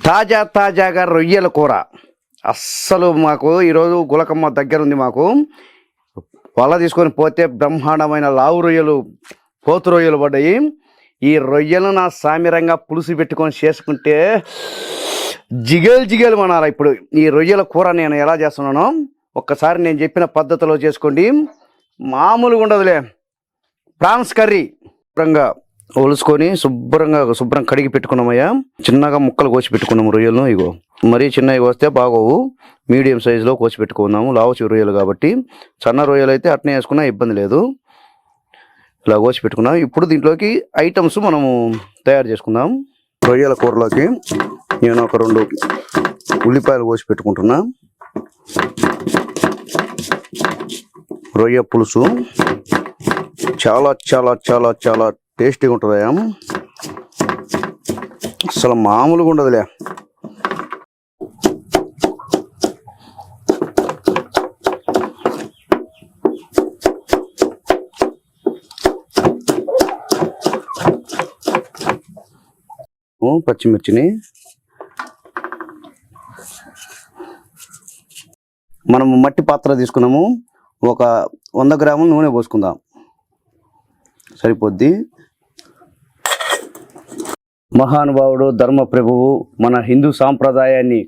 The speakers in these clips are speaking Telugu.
తాజాగా రొయ్యల కూర. అస్సలు మాకు ఈరోజు గులకమ్మ దగ్గర ఉంది. మాకు వల తీసుకొని పోతే బ్రహ్మాండమైన లావు రొయ్యలు, పోతు రొయ్యలు పడ్డాయి. ఈ రొయ్యలు నా సామిరంగా పులుసు పెట్టుకొని చేసుకుంటే జిగేలు మనాలి. ఇప్పుడు ఈ రొయ్యల కూర నేను ఎలా చేస్తున్నానో ఒక్కసారి నేను చెప్పిన పద్ధతిలో చేసుకోండి. మామూలుగా ఉండదులే. ప్రాన్స్ కర్రీ శుభ్రంగా ఒలుసుకొని శుభ్రం కడిగి పెట్టుకున్నామయ్యా. చిన్నగా ముక్కలు కోసి పెట్టుకున్నాము రొయ్యలను. ఇగో మరీ చిన్నవి కోస్తే బాగోవు, మీడియం సైజులో కోసి పెట్టుకున్నాము. లావు రొయ్యలు కాబట్టి. సన్న రొయ్యలు అయితే అట్నే వేసుకున్నా ఇబ్బంది లేదు. ఇలా కోసి పెట్టుకున్నాం. ఇప్పుడు దీంట్లోకి ఐటమ్స్ మనము తయారు చేసుకుందాం. రొయ్యల కూరలోకి నేను ఒక 2 ఉల్లిపాయలు కోసి పెట్టుకుంటున్నా. రొయ్య పులుసు చాలా చాలా చాలా చాలా టేస్టీగా ఉంటుంది. అసలు మామూలుగా ఉండదులే. పచ్చిమిర్చిని మనము మట్టి పాత్ర తీసుకున్నాము. ఒక 100 గ్రాముల నూనె పోసుకుందాం, సరిపోద్ది. మహానుభావుడు, ధర్మప్రభువు, మన హిందూ సాంప్రదాయాన్ని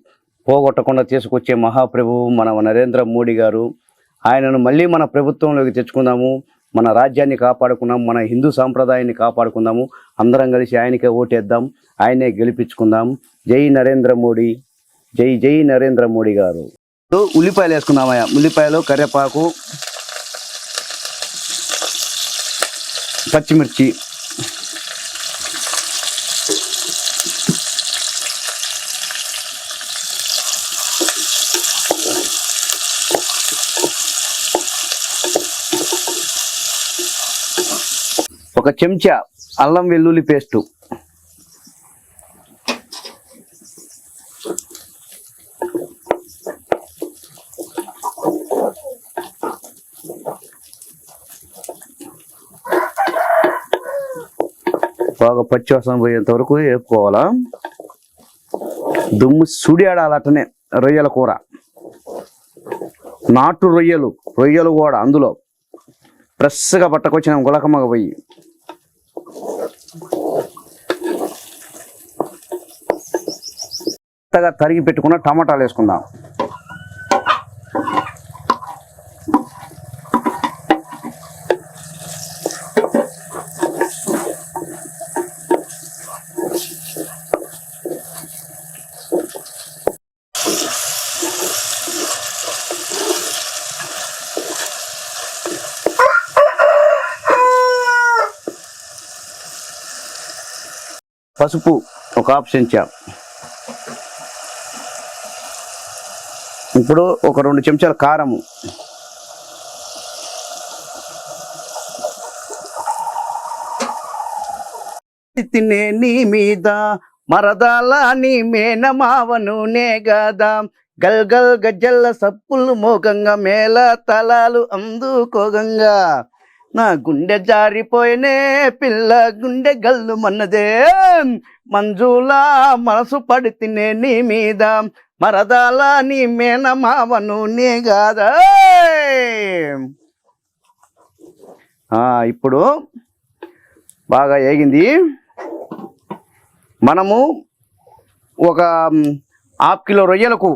పోగొట్టకుండా తీసుకొచ్చే మహాప్రభువు మన నరేంద్ర మోడీ గారు. ఆయనను మళ్ళీ మన ప్రభుత్వంలోకి తెచ్చుకుందాము. మన రాజ్యాన్ని కాపాడుకుందాం, మన హిందూ సాంప్రదాయాన్ని కాపాడుకుందాము. అందరం కలిసి ఆయనకే ఓటేద్దాం, ఆయనే గెలిపించుకుందాం. జై నరేంద్ర మోడీ, జై జై నరేంద్ర మోడీ గారు. ఉల్లిపాయలు వేసుకుందామయ్యా. ఉల్లిపాయలు, కరివేపాకు, పచ్చిమిర్చి, ఒక చెంచా అల్లం వెల్లుల్లి పేస్టు, బాగా పచ్చివాసన పోయేంత వరకు వేపుకోవాలా. దుమ్ము సుడియాడాలటనే. రొయ్యల కూర, నాటు రొయ్యలు కూడా అందులో ఫ్రెష్గా పట్టకొచ్చిన గులకమ్మగా పోయి. కొత్తగా తరిగి పెట్టుకున్న టమాటాలు వేసుకుందాం. పసుపు ఒక హాఫ్ చెంచా. ఇప్పుడు ఒక 2 చెంచాల కారము, తినే నీ మీద మరదాల నీ మేనమావను నే గదా, గల్ గజ్జల్ల సప్పులు మోగంగా మేళ తలాలు అందుకోగంగా, నా గుండె జారిపోయినే పిల్ల గుండె గల్లు మన్నదే, మంజులా మనసు పడి తినే నీ మీద మరదాల నీ మేనమావను నీ కాదా. ఇప్పుడు బాగా ఏగింది. మనము ఒక 1/2 కిలో రొయ్యలకు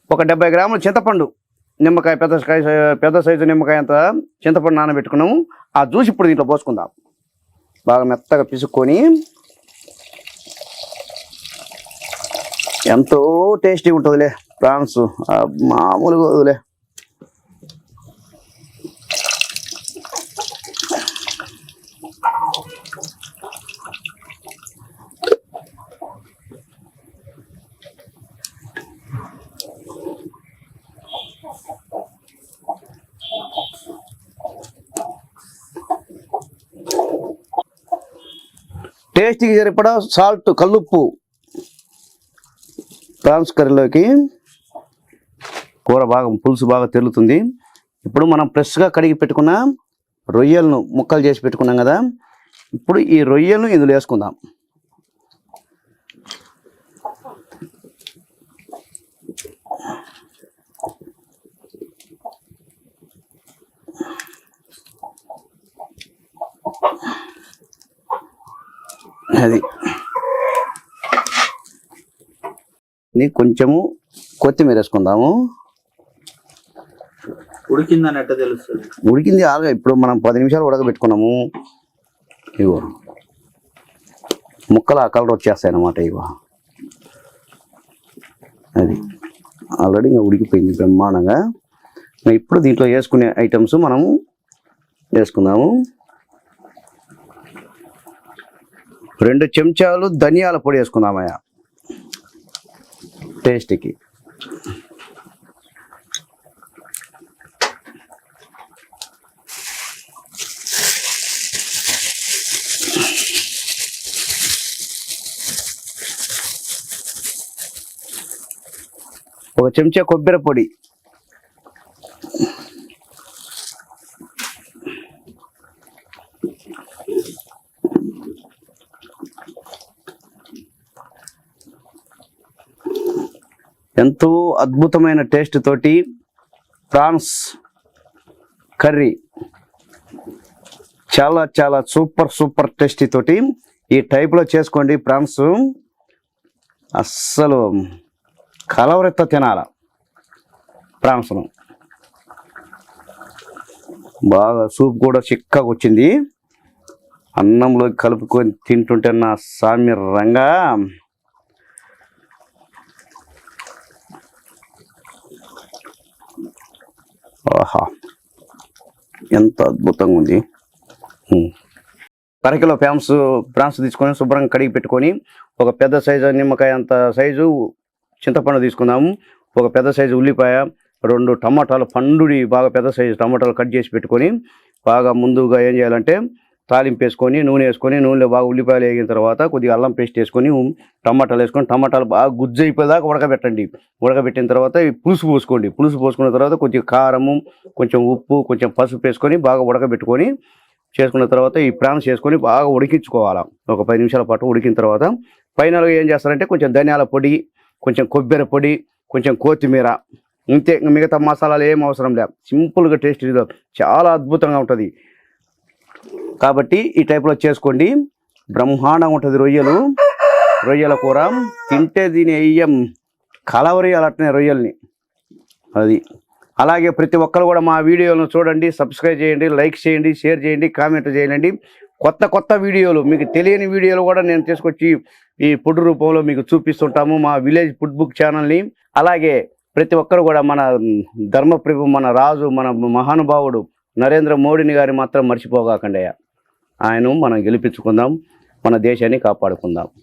ఒక 70 గ్రాముల చింతపండు, నిమ్మకాయ పెద్ద సైజు నిమ్మకాయ అంత చింతపండు నానబెట్టుకున్నాము. ఆ జ్యూస్ ఇప్పుడు దీంట్లో పోసుకుందాం. బాగా మెత్తగా పిసుక్కొని ఎంతో టేస్టీగా ఉంటుందిలే ప్రాన్స్, మామూలుగా వదిలే. టేస్ట్కి సరిపడా సాల్ట్, కల్లుప్పు ప్రాన్స్ కర్రీలోకి. కూర బాగా పులుసు బాగా తెరులుతుంది. ఇప్పుడు మనం ఫ్రెష్గా కడిగి పెట్టుకున్న రొయ్యలను ముక్కలు చేసి పెట్టుకున్నాం కదా, ఇప్పుడు ఈ రొయ్యలను ఇందులో వేసుకుందాం. అది కొంచెము కొత్తిమీర వేసుకుందాము. ఉడికిందని ఎట్ట తెలుస్తుంది? ఉడికింది ఆగా. ఇప్పుడు మనం 10 నిమిషాలు ఉడకబెట్టుకున్నాము. ఇగో ముక్కలు ఆ కలర్ వచ్చేస్తాయి అన్నమాట. ఇగో అది ఆల్రెడీ ఇంకా ఉడికిపోయింది బ్రహ్మాండంగా. ఇప్పుడు దీంట్లో వేసుకునే ఐటమ్స్ మనము వేసుకుందాము. 2 చెంచాలు ధనియాల పొడి వేసుకుందామయ్యా టేస్ట్కి. ఒక చెంచా కొబ్బరి పొడి, ఎంతో అద్భుతమైన టేస్ట్ తోటి ప్రాన్స్ కర్రీ, చాలా చాలా సూపర్ టేస్టీ తోటి ఈ టైప్లో చేసుకోండి. ప్రాన్స్ అస్సలు కలవరెత్త తినాల. ప్రాన్స్ను బాగా సూప్ కూడా చిక్కగా వచ్చింది. అన్నంలో కలుపుకొని తింటుంటే నా సామి రంగా ఆహా ఎంత అద్భుతంగా ఉంది. 1 కిలో ప్రాన్స్ తీసుకొని శుభ్రంగా కడిగి పెట్టుకొని ఒక పెద్ద సైజు నిమ్మకాయ అంత సైజు చింతపండు తీసుకుందాము. ఒక పెద్ద సైజు ఉల్లిపాయ, 2 టమాటాలు పండుడి బాగా పెద్ద సైజు టమాటాలు కట్ చేసి పెట్టుకొని బాగా ముందుగా ఏం చేయాలంటే తాలింపు వేసుకొని నూనె వేసుకొని నూనెలో బాగా ఉల్లిపాయలు వేగిన తర్వాత కొద్దిగా అల్లం పేస్ట్ వేసుకొని టమాటాలు వేసుకొని టమాటాలు బాగా గుజ్జు అయిపోయేదాకా ఉడకబెట్టండి. ఉడకబెట్టిన తర్వాత పులుసు పోసుకోండి. పులుసు పోసుకున్న తర్వాత కొద్దిగా కారము, కొంచెం ఉప్పు, కొంచెం పసుపు వేసుకొని బాగా ఉడకబెట్టుకొని చేసుకున్న తర్వాత ఈ ప్రాన్స్ చేసుకొని బాగా ఉడికించుకోవాలి. ఒక 10 నిమిషాల పాటు ఉడికిన తర్వాత ఫైనల్గా ఏం చేస్తారంటే కొంచెం ధనియాల పొడి, కొంచెం కొబ్బరి పొడి, కొంచెం కొత్తిమీర, ఇంతే. మిగతా మసాలాలు ఏం అవసరం లేదు. సింపుల్గా టేస్ట్ చాలా అద్భుతంగా ఉంటుంది. కాబట్టి ఈ టైప్లో చేసుకోండి. బ్రహ్మాండంగా ఉంటుంది. రొయ్యల కూర తింటే దీని అయ్యం కలవరియాలి అట్నే రొయ్యల్ని. అది అలాగే ప్రతి ఒక్కరు కూడా మా వీడియోలను చూడండి, సబ్స్క్రైబ్ చేయండి, లైక్ చేయండి, షేర్ చేయండి, కామెంట్ చేయండి. కొత్త వీడియోలు, మీకు తెలియని వీడియోలు కూడా నేను తీసుకొచ్చి ఈ ఫుడ్ రూపంలో మీకు చూపిస్తుంటాము మా విలేజ్ ఫుడ్ బుక్ ఛానల్ని. అలాగే ప్రతి ఒక్కరు కూడా మన ధర్మప్రభు, మన రాజు, మన మహానుభావుడు నరేంద్ర మోడీని గారిని మాత్రం మర్చిపోగాకండి. ఆయన మనం గెలిపించుకుందాం, మన దేశాన్ని కాపాడుకుందాం.